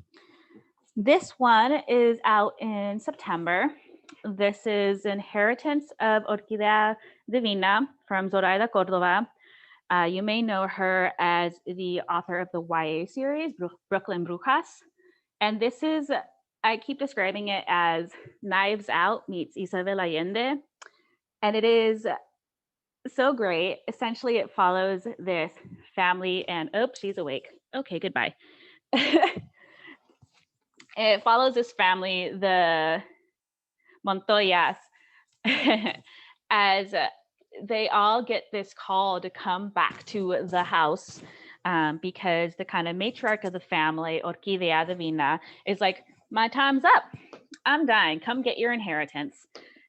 Speaker 6: This one is out in September. This is Inheritance of Orquídea Divina from Zoraida Cordova. You may know her as the author of the YA series, Brooklyn Brujas. And this is, I keep describing it as Knives Out meets Isabel Allende. And it is so great. Essentially, it follows this family and, oh, she's awake. Okay, goodbye. It follows this family, the Montoyas, as they all get this call to come back to the house because the kind of matriarch of the family, Orquídea Divina, is like, my time's up. I'm dying. Come get your inheritance.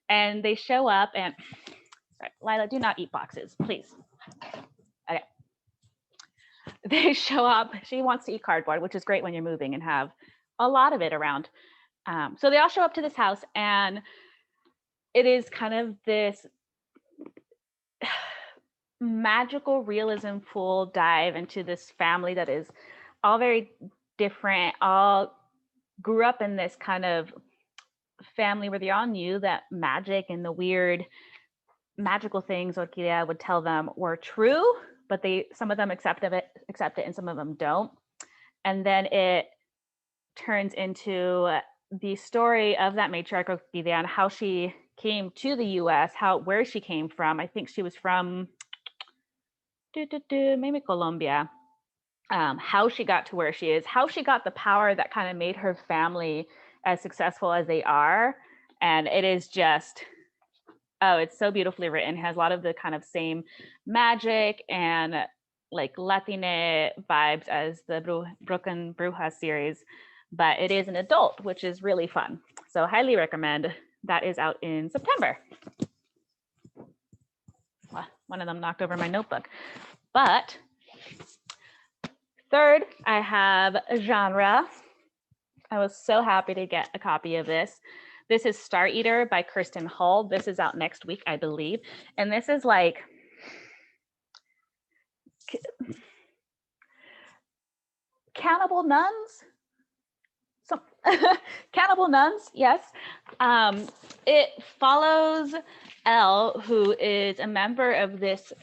Speaker 6: And they show up and, sorry, Lila, do not eat boxes, please. Okay. they show up. She wants to eat cardboard, which is great when you're moving and have a lot of it around. So they all show up to this house, and it is kind of this magical realism full dive into this family that is all very different, all grew up in this kind of family where they all knew that magic and the weird magical things Orquídea would tell them were true, but some of them accept it and some of them don't. And then it turns into the story of that matriarch Orquídea and how she came to the US, where she came from. I think she was from maybe Colombia. How she got to where she is, how she got the power that kind of made her family as successful as they are. And it is just, it's so beautifully written. It has a lot of the kind of same magic and like Latina vibes as the Broken Brujas series, but it is an adult, which is really fun. So highly recommend. That is out in September. One of them knocked over my notebook. But third, I have a genre. I was so happy to get a copy of this. This is Star Eater by Kirsten Hull. This is out next week, I believe. And this is like cannibal nuns. Cannibal nuns, yes. It follows Elle, who is a member of this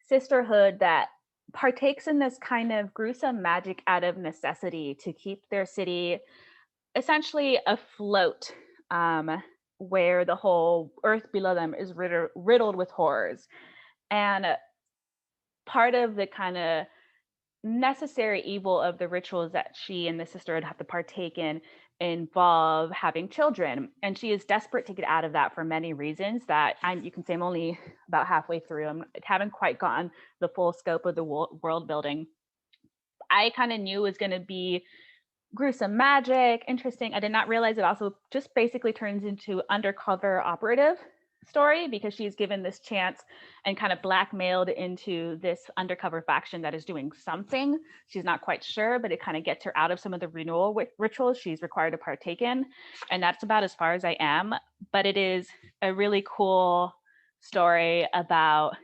Speaker 6: sisterhood that partakes in this kind of gruesome magic out of necessity to keep their city essentially afloat, where the whole earth below them is riddled with horrors. And part of the kind of necessary evil of the rituals that she and the sisterhood have to partake in involve having children, and she is desperate to get out of that for many reasons that you can say I'm only about halfway through. I haven't quite gotten the full scope of the world building. I kind of knew it was going to be gruesome magic, interesting. I did not realize it also just basically turns into undercover operative story, because she's given this chance and kind of blackmailed into this undercover faction that is doing something. She's not quite sure, but it kind of gets her out of some of the renewal rituals she's required to partake in. And that's about as far as I am. But it is a really cool story about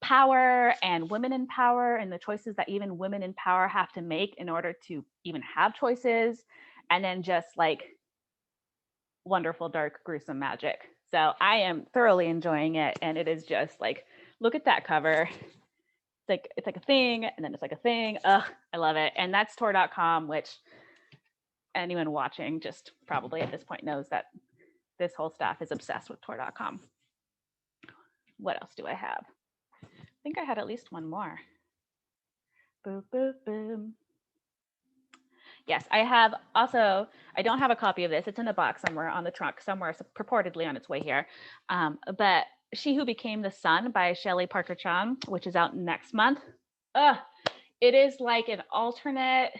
Speaker 6: power and women in power and the choices that even women in power have to make in order to even have choices. And then just like wonderful, dark, gruesome magic. So I am thoroughly enjoying it. And it is just like, look at that cover. It's like a thing, and then it's like a thing. Ugh, I love it. And that's Tor.com, which anyone watching just probably at this point knows that this whole staff is obsessed with Tor.com. What else do I have? I think I had at least one more. Boom, boom, boom. Yes, I have also, I don't have a copy of this. It's in a box somewhere on the trunk, somewhere purportedly on its way here. But She Who Became the Sun by Shelley Parker Chan, which is out next month. It is like an alternate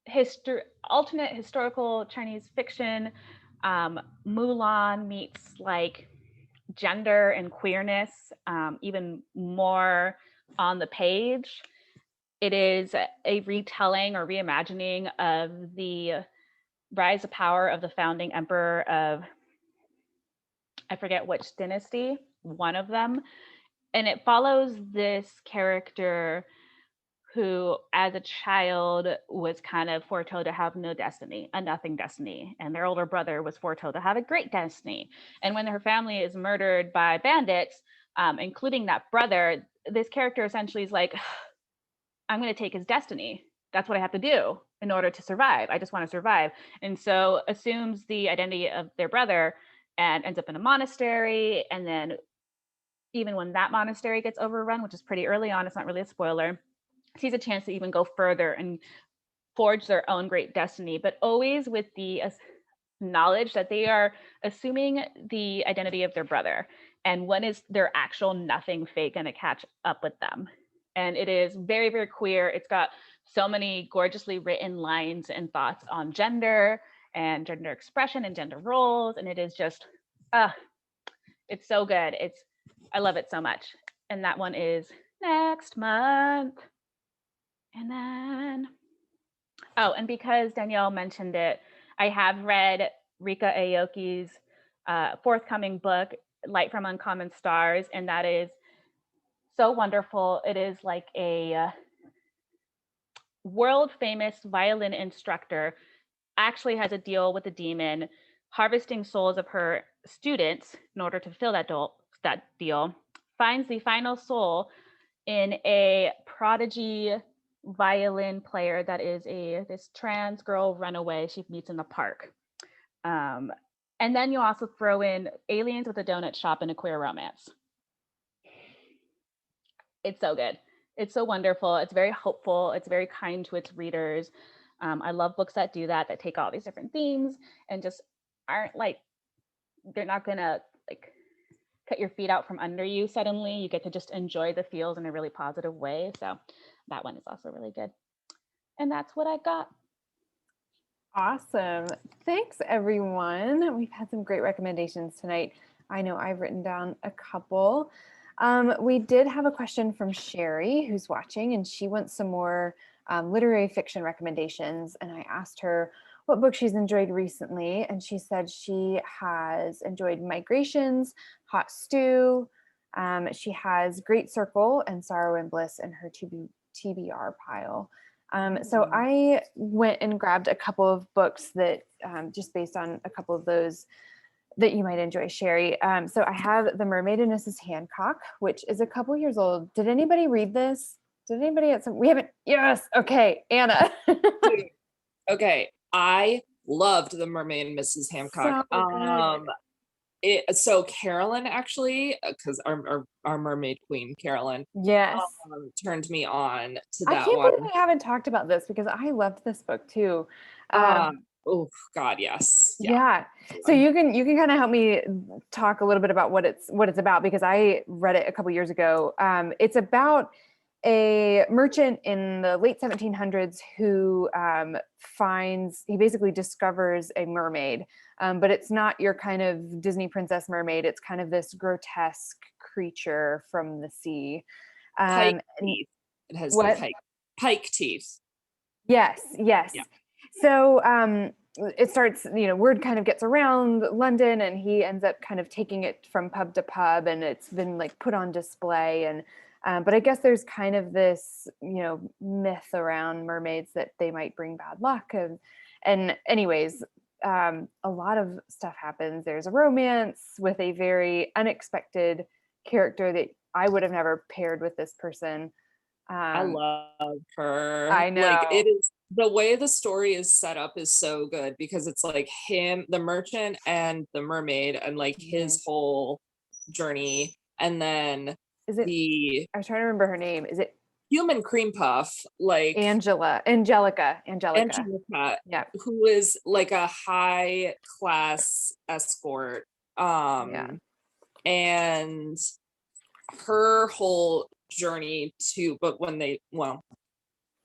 Speaker 6: historical Chinese fiction. Mulan meets like gender and queerness, even more on the page. It is a retelling or reimagining of the rise of power of the founding emperor of, I forget which dynasty, one of them. And it follows this character who, as a child, was kind of foretold to have no destiny, a nothing destiny. And their older brother was foretold to have a great destiny. And when her family is murdered by bandits, including that brother, this character essentially is like, I'm going to take his destiny. That's what I have to do in order to survive. I just want to survive. And so assumes the identity of their brother and ends up in a monastery. And then even when that monastery gets overrun, which is pretty early on, it's not really a spoiler, sees a chance to even go further and forge their own great destiny, but always with the knowledge that they are assuming the identity of their brother. And when is their actual nothing fake going to catch up with them? And it is very, very queer. It's got so many gorgeously written lines and thoughts on gender and gender expression and gender roles. And it is just, it's so good. I love it so much. And that one is next month. And then, oh, and because Danielle mentioned it, I have read Rika Aoki's forthcoming book, Light from Uncommon Stars, and that is so wonderful. It is like a world famous violin instructor actually has a deal with the demon, harvesting souls of her students in order to fulfill that deal, finds the final soul in a prodigy violin player that is this trans girl runaway she meets in the park. And then you also throw in aliens with a donut shop and a queer romance. It's so good. It's so wonderful. It's very hopeful. It's very kind to its readers. I love books that do that, that take all these different themes and just aren't like, they're not gonna like cut your feet out from under you suddenly. You get to just enjoy the feels in a really positive way. So that one is also really good. And that's what I got.
Speaker 1: Awesome. Thanks, everyone. We've had some great recommendations tonight. I know I've written down a couple. We did have a question from Sherry, who's watching, and she wants some more literary fiction recommendations. And I asked her what book she's enjoyed recently, and she said she has enjoyed Migrations, Hot Stew. She has Great Circle and Sorrow and Bliss in her TBR pile. So I went and grabbed a couple of books that just based on a couple of those that you might enjoy, Sherry. So I have The Mermaid and Mrs. Hancock, which is a couple years old. Did anybody read this? Did anybody at some, we haven't, yes, okay, Anna.
Speaker 5: Okay, I loved The Mermaid and Mrs. Hancock.
Speaker 1: So good.
Speaker 5: So Carolyn actually, because our mermaid queen Carolyn,
Speaker 1: Yes.
Speaker 5: turned me on to
Speaker 1: I
Speaker 5: that
Speaker 1: can't
Speaker 5: one.
Speaker 1: believe we haven't talked about this because I loved this book too.
Speaker 5: Oh God, yes.
Speaker 1: Yeah. So you can kind of help me talk a little bit about what it's about, because I read it a couple years ago. It's about a merchant in the late 1700s who he basically discovers a mermaid, but it's not your kind of Disney princess mermaid. It's kind of this grotesque creature from the sea.
Speaker 5: Pike teeth. It has
Speaker 1: what?
Speaker 5: Pike teeth.
Speaker 1: Yes.
Speaker 5: Yeah.
Speaker 1: So it starts, word kind of gets around London, and he ends up kind of taking it from pub to pub, and it's been like put on display. And but I guess there's kind of this, myth around mermaids that they might bring bad luck. And anyways, a lot of stuff happens. There's a romance with a very unexpected character that I would have never paired with this person.
Speaker 5: I love her.
Speaker 1: I know.
Speaker 5: Like, it is, the way the story is set up is so good, because it's like him, the merchant, and the mermaid, and like his whole journey. And then
Speaker 1: I was trying to remember her name. Is it
Speaker 5: human cream puff, like
Speaker 1: Angelica?
Speaker 5: Yeah, who is like a high class escort. And her whole journey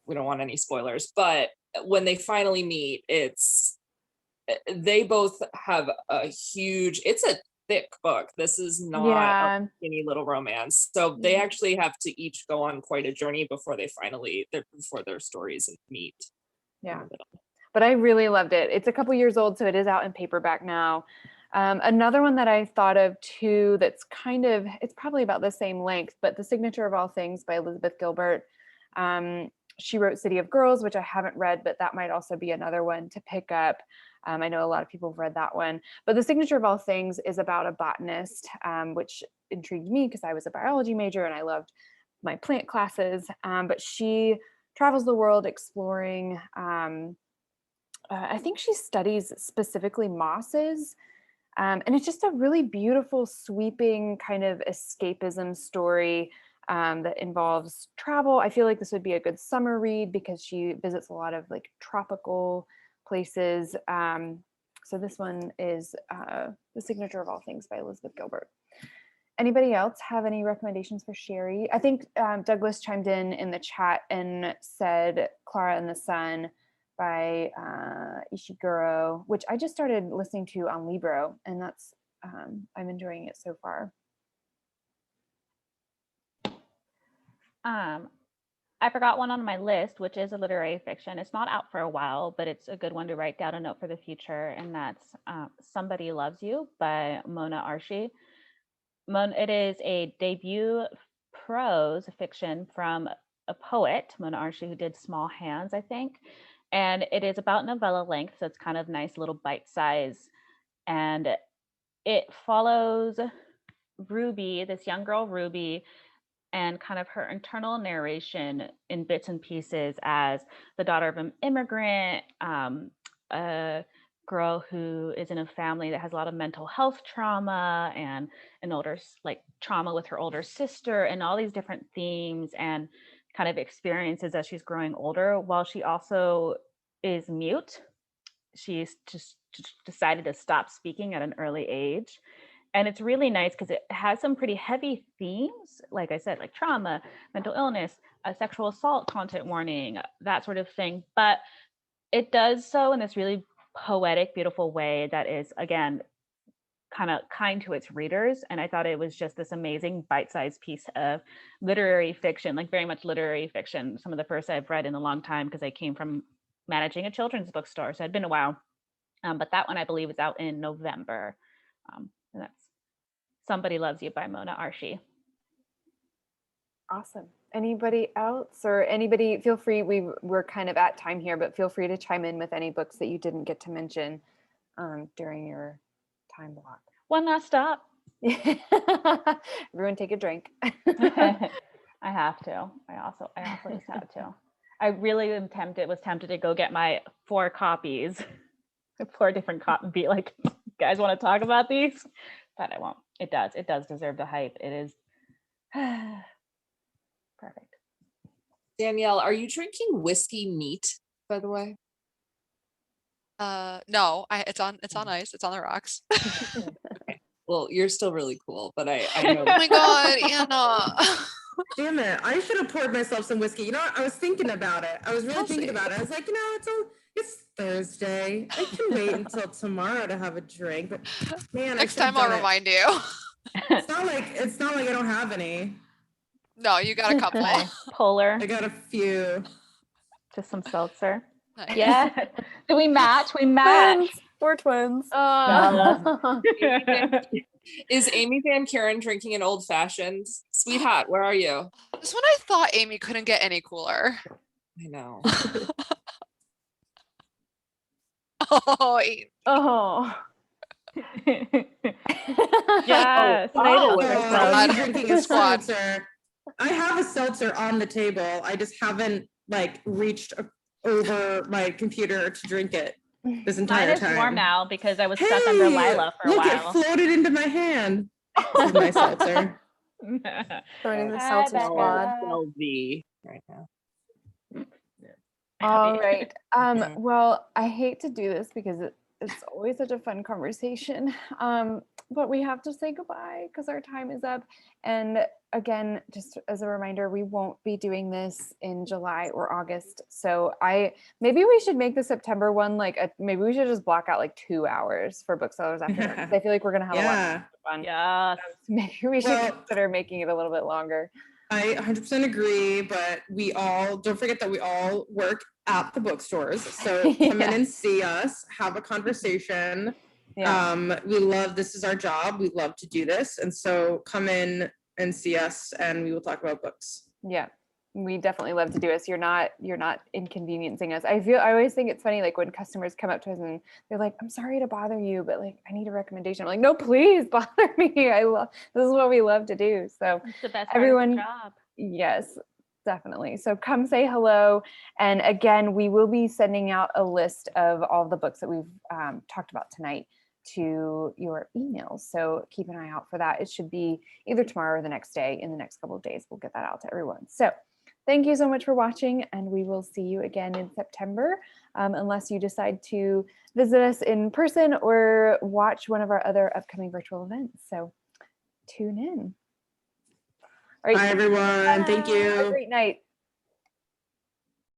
Speaker 5: we don't want any spoilers, but when they finally meet, they both have it's a thick book. This is not a skinny little romance. So they actually have to each go on quite a journey before their stories meet.
Speaker 1: Yeah. But I really loved it. It's a couple years old, so it is out in paperback now. Another one that I thought of too, that's it's probably about the same length, but The Signature of All Things by Elizabeth Gilbert. She wrote City of Girls, which I haven't read, but that might also be another one to pick up. I know a lot of people have read that one, but The Signature of All Things is about a botanist, which intrigued me because I was a biology major and I loved my plant classes. But she travels the world exploring, I think she studies specifically mosses. And it's just a really beautiful, sweeping kind of escapism story that involves travel. I feel like this would be a good summer read because she visits a lot of like tropical places. So this one is The Signature of All Things by Elizabeth Gilbert. Anybody else have any recommendations for Sherry? I think Douglas chimed in the chat and said Clara and the Sun by Ishiguro, which I just started listening to on Libro, and that's I'm enjoying it so far.
Speaker 6: I forgot one on my list, which is a literary fiction. It's not out for a while, but it's a good one to write down a note for the future, and that's Somebody Loves You by Mona Archie. It is a debut prose fiction from a poet, Mona Archie, who did Small Hands, I think. And it is about novella length, so it's kind of nice little bite size. And it follows Ruby, this young girl, Ruby, and kind of her internal narration in bits and pieces as the daughter of an immigrant, a girl who is in a family that has a lot of mental health trauma and an older, like trauma with her older sister, and all these different themes and kind of experiences as she's growing older, while she also is mute. She's just decided to stop speaking at an early age. And it's really nice because it has some pretty heavy themes, like I said, like trauma, mental illness, a sexual assault content warning, that sort of thing. But it does so in this really poetic, beautiful way that is, again, kind of kind to its readers. And I thought it was just this amazing bite-sized piece of literary fiction, like very much literary fiction. Some of the first I've read in a long time because I came from managing a children's bookstore. So it'd been a while. But that one, I believe, is out in November. And that's Somebody Loves You by Mona Archie.
Speaker 1: Awesome. Anybody else, or anybody, feel free, we're kind of at time here, but feel free to chime in with any books that you didn't get to mention during your time block.
Speaker 6: One last stop.
Speaker 1: Everyone take a drink.
Speaker 6: I have to. I also just have to. I really was tempted to go get my 4 copies, 4 different copies, be like, guys want to talk about these? But I won't. It does deserve the hype. It is perfect.
Speaker 5: Danielle, are you drinking whiskey neat, by the way?
Speaker 4: No, it's on ice. It's on the rocks.
Speaker 5: Okay. Well, you're still really cool, but I know.
Speaker 4: Oh my God, Anna.
Speaker 2: Damn it. I should have poured myself some whiskey. You know what? I was thinking about it. I was really
Speaker 4: Kelsey.
Speaker 2: thinking about it. I was like, it's Thursday. I can wait until tomorrow to have a drink. But man,
Speaker 4: Next time I'll remind you.
Speaker 2: It's not like I don't have any.
Speaker 4: No, you got a couple.
Speaker 6: Polar.
Speaker 2: I got a few.
Speaker 6: Just some seltzer.
Speaker 4: Nice.
Speaker 6: Yeah. Do we match? We match.
Speaker 3: Twins. We're twins.
Speaker 5: Is Amy Van Karen drinking an old fashioned? Sweetheart, where are you?
Speaker 4: This one I thought Amy couldn't get any cooler.
Speaker 5: I know.
Speaker 1: Oh.
Speaker 6: Yes.
Speaker 2: I'm drinking a seltzer. I have a seltzer on the table. I just haven't reached over my computer to drink it this entire
Speaker 6: Mine is
Speaker 2: time.
Speaker 6: warm now because I was stuck under Lila for a while.
Speaker 2: Look, it floated into my hand. This is my seltzer.
Speaker 3: Joining the seltzer squad.
Speaker 5: LV right now.
Speaker 1: All right. Well, I hate to do this because it's always such a fun conversation. But we have to say goodbye because our time is up. And again, just as a reminder, we won't be doing this in July or August. So maybe we should make the September one maybe we should just block out 2 hours for Booksellers after dark. I feel like we're gonna have a lot of fun.
Speaker 6: Yeah.
Speaker 1: Maybe we should consider making it a little bit longer.
Speaker 2: I 100% agree, but don't forget that we all work at the bookstores. So come in and see us, have a conversation. Yeah. This is our job. We love to do this. And so come in and see us and we will talk about books.
Speaker 1: Yeah, we definitely love to do this. You're not inconveniencing us. I always think it's funny, when customers come up to us and they're like, I'm sorry to bother you, but I need a recommendation. I'm like, no, please bother me. This is what we love to do. So
Speaker 6: it's the best
Speaker 1: everyone,
Speaker 6: part of the job. Yes,
Speaker 1: definitely. So come say hello. And again, we will be sending out a list of all the books that we've talked about tonight to your emails. So keep an eye out for that. It should be either tomorrow or the next day. In the next couple of days, we'll get that out to everyone. So thank you so much for watching, and we will see you again in September, unless you decide to visit us in person or watch one of our other upcoming virtual events. So tune in. All right.
Speaker 2: Bye, everyone. Thank you.
Speaker 1: Have a great night.